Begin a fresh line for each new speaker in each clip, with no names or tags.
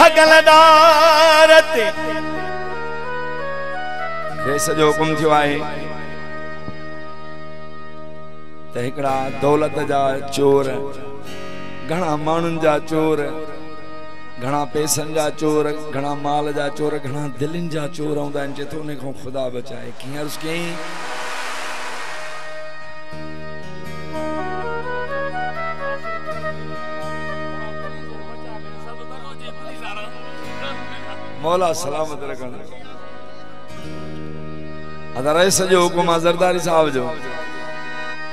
भगलदार ते सॼो हुकुम थियो आहे त हिकड़ा दौलत जा चोर, घणा माण्हुनि जा चोर, घणा पैसनि जा चोर, घणा माल जा चोर, घणा दिलनि जा चोर हूंदा आहिनि। चए थो उन खां ख़ुदा बचाए। कीअं अर्ज़ कयईं? मौला सलामत रखण। अदर सॼो हुकुम ज़रदारी साहब जो।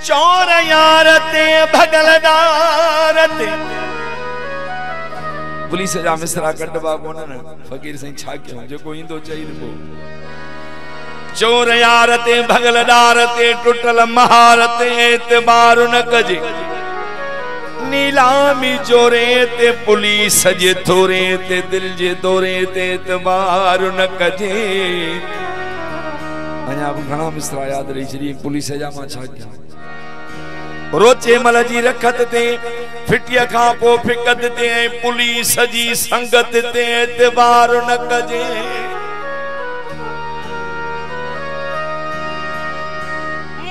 चोर यार ते भगलदार ते पुलिस जा मिसरा कटबा कोन न। फकीर साईं छा कयूं, जेको ईंदो चई ॾिबो। चोर यार ते भगलदार ते टुटल महार ते एतबार न कजे। नीलामी जोरे ते पुलिस जे थोरे ते दिल जे दौरे ते एतबार न कजे। अञा बि घणा मिसरा याद रही छॾी। पुलिस जा मां छा कयां? रोचे मल जी रखत ते फिटिया खां पो फिकत ते पुलिस जी संगत ते एतबार न कजे।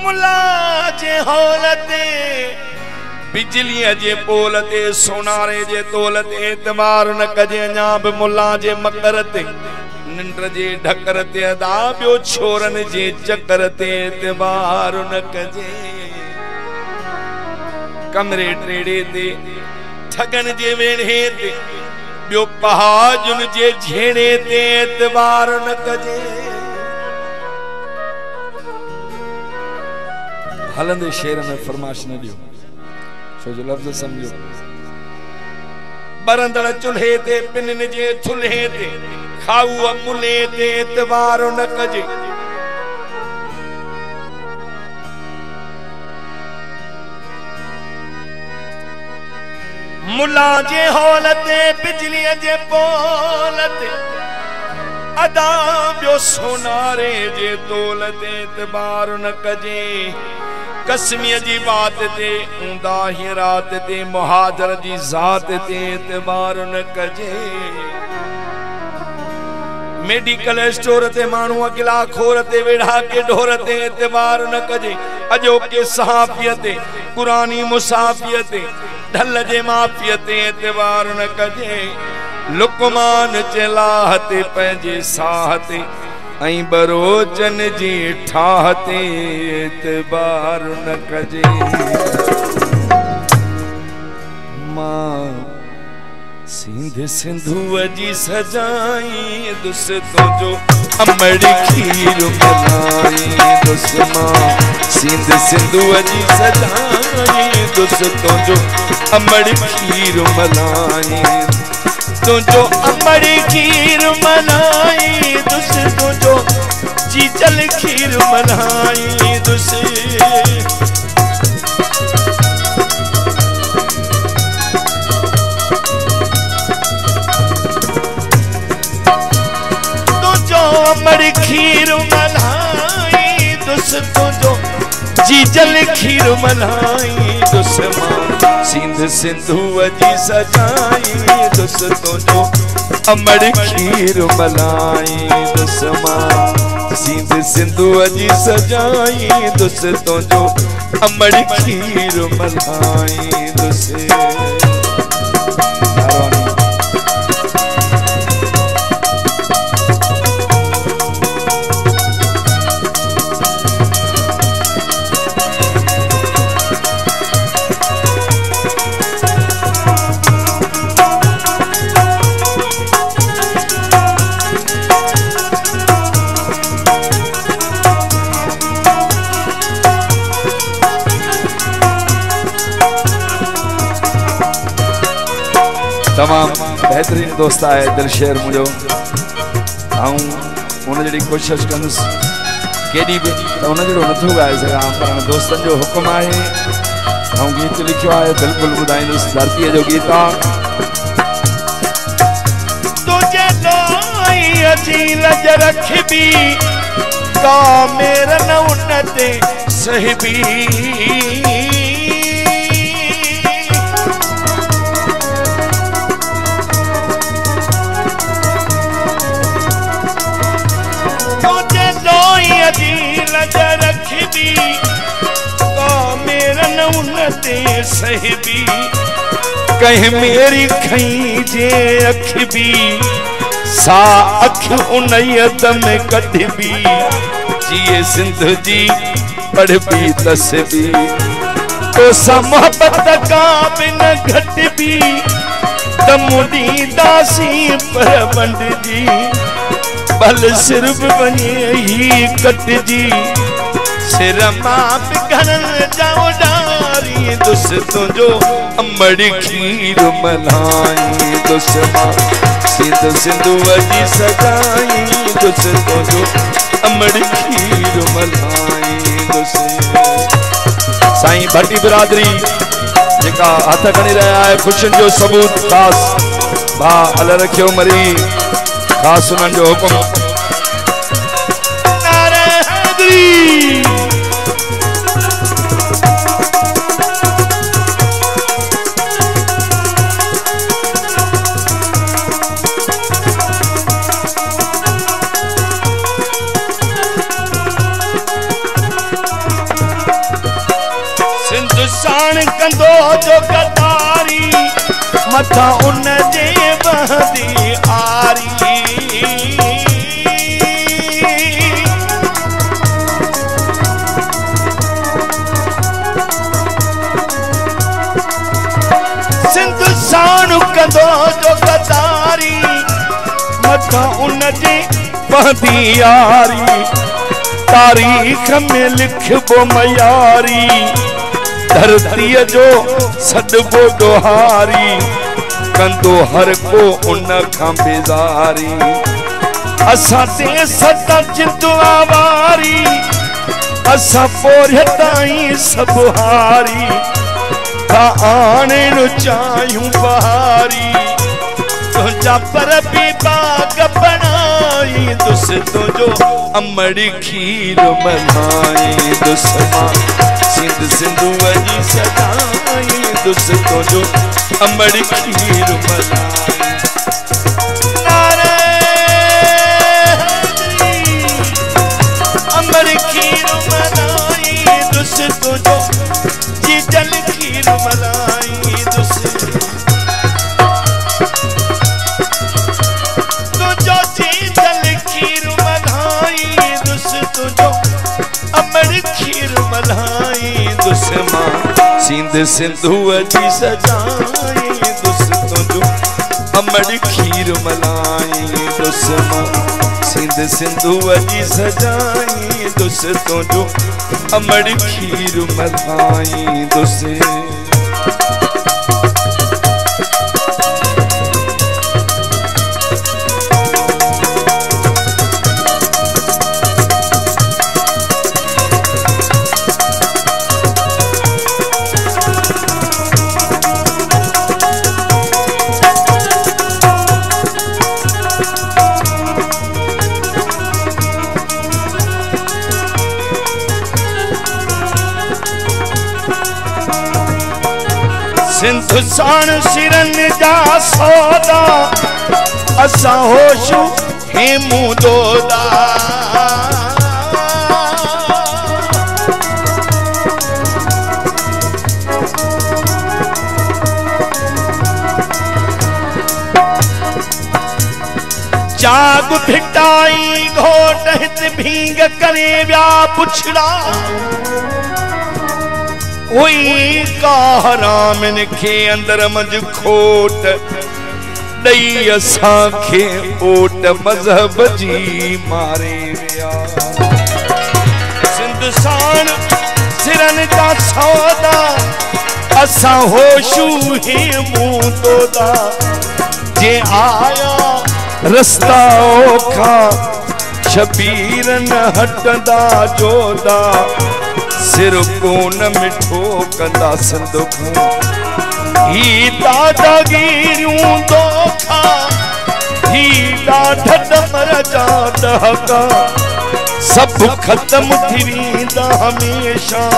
मुला जे हौल ते बिजली जे पोल ते सोनारे जे तोल ते एतबार न कजे। अञा बि मुला जे मकर ते निंड जे ढकर ते अदा ॿियो छोरन जे चकर ते एतबार न कजे। कमरे टेड़े ते ठगन जे वेढ़े ते ॿियो पहाजुन जे झेड़े ते एतबार न कजे। हलंदे शेर में फरमाश न ॾियो, छो जो लफ़्ज़ समझो। बरंदड़ चुल्हे ते पिनन जे थुल्हे ते खाऊ मुले ते एतबार न कजे। मुला जे हौल ते बिजली जे पोल ते अदा ॿियो सोनारे जे तोल ते एतबार न कजे। कसमीअ जी बात ते ऊंदा ही रात ते मुहाजर जी ज़ात ते एतबार न कजे। मेडिकल स्टोर ते माण्हू अगिला खोर ते वेढ़ा के ढोर ते एतबार न कजे। अजोके सहाफ़ीअ ते कुरानी मुसाफ़ीअ ते ढल जे माफ़ीअ ते एतबार न कजे। लुकमान चलाह ते पंहिंजे साह ते ऐं बरोचन जी ठाह ते एतबार न कजे। मां सिंध सिंधुअ जी सजाई दुस तुंहिंजो अमड़ खीर मलाई। दुस मां सिंध सिंधुअ जी सजाई दुस तुंहिंजो अमड़ खीर मलाई। तुंहिंजो अमड़ खीर मलाई दुस तुंहिंजो चीचल खीर मलाई। दुस अमड़ खीर मलाई दुस तुंहिंजो चीचल खीर मलाई। दुस मां सिंध सिंधुअ जी सजाई दुस तुंहिंजो अमड़ खीर मलाई। दुस मां सिंध सिंधुअ जी सजाई दुस तुंहिंजो अमड़ खीर मलाई। दुस तमाम बेहतरीन दोस्त है दिल शेर मुझो। उन जी कोशिश कंदुसि केॾी बि त उन जहिड़ो नथो ॻाए सघां, पर दोस्तनि जो हुकुम आहे। गीत लिखियो आहे, बिल्कुलु ॿुधाईंदुसि। धरतीअ जो गीत आहे। तुझे लोईअ जी लज रखबी का मेरा न उन्नते सहबी। दे सहबी कहीं मेरी खई जे अख भी सा अख उनयत में कढबी जिए सिंध जी पढ़बी तस्बी तो सा मोहब्बत का बिन घटबी तमुडी दासी पर बंड जी बल सिर्फ बने ही कट जी सिर मां बिगड़न जाओ डारी दोस्तों जो अमड़ी खीर मलाई दोस्तों सिंध सिंधु जी सजाई दोस्तों जो अमड़ी खीर मलाई दोस्तों साईं भट्टी बिरादरी जेका हथ खणी रहा है खुशियन जो सबूत खास भा अल रखियो मरी खास उन्हनि जो हुकुम नारे हैदरी सिंधुस्तान कंदो जो गदारी मथा उन जे बहदी आरी सिंधुस्तान कंदो जो गदारी मथा उन जे बहदी आरी तारीख में लिखबो मयारी धरती जो सदबो दोहारी कंदो हर को उन खां बेजारी असा ते सदा जिंदुआ वारी असा पोरताई सब हारी का आने नु चायूं बहारी तुझा पर भी बाग बनाई दोस्तों जो अमड़ी खीर मलाई दोस्तों सिंध सिंधु जी सजाई दोस्तों जो अमड़ी खीर मलाई नारे अमड़ी खीर मलाई दोस्तों जो जी जल खीर मलाई दोस्तों तो जो जी जल खीर मलाई दोस्तों जो अमड़ी खीर मलाई दुश्मन सिंध सिंधु जी सजाई दोस्तों जो अमड़ी खीर मलाई दुश्मन सिंध सिंधु जी सजाई दोस्तों जो अमड़ी खीर मलाई दोस्तों सिंधुस्तान सिरन जा सौदा असा होशू हेमू दोदा जाग भिटाई घोट हित भींग करे व्या पुछड़ा हुई का हराम इनके अंदर मज खोट दई असां खे ओट मजहब जी मारे विया सिंधुस्तान सिरन जा सौदा असां होशू ही मुंह तोदा जे आया रस्ता ओखा शबीर न हटदा जोदा सिर को न मिठो कंदा संदुखूं ही दादागिरियूं दोखा ही ॾाढा डमर जा डहका सब खत्म थी वेंदा हमेशा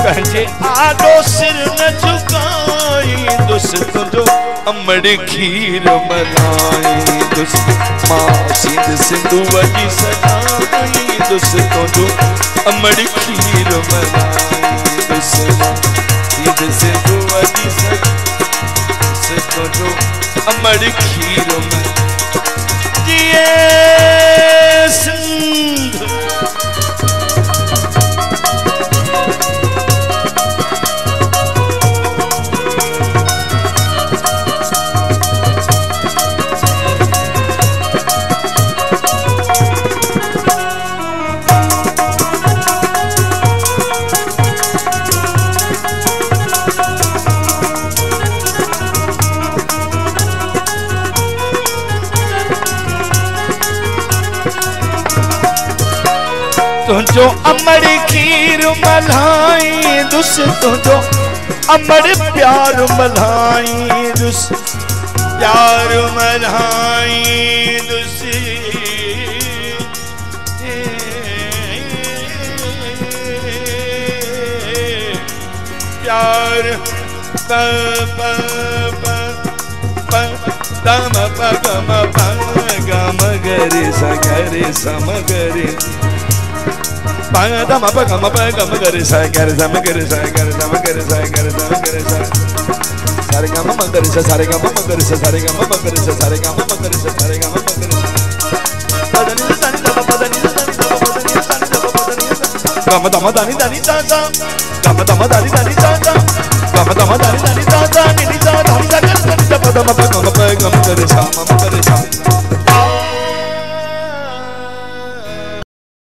कंहिंजे आॾो सिर न झुकाई दोस्तों जो अमड़ी खीर मलाई मां सिंध सिंधु जी सजाई दोस्तों जो अमड़ी खीर मलाई सीध से बुआ जी सको जो अमड़ खीर में जिए सिंध। तुझो अमड़ खीर मलाई दुस तुझो अमड़ प्यार मलाई दुस प्यार मलाई दुस प्यार प प प प तम प गम प गम गरे स गरे सम गरे Pangada mapa gama pa gama gare sa gare sama gare sa gare sama gare sa gare sama gare sa sare gama magare sa sare gama magare sa sare gama magare sa sare gama magare sa sare gama magare sa padani dani dama padani dani dama padani dani dama padani gama dama dani dani dada gama dama dani dani dada gama dama dani dani dada ni ni dada ni dada ni dada padama pa gama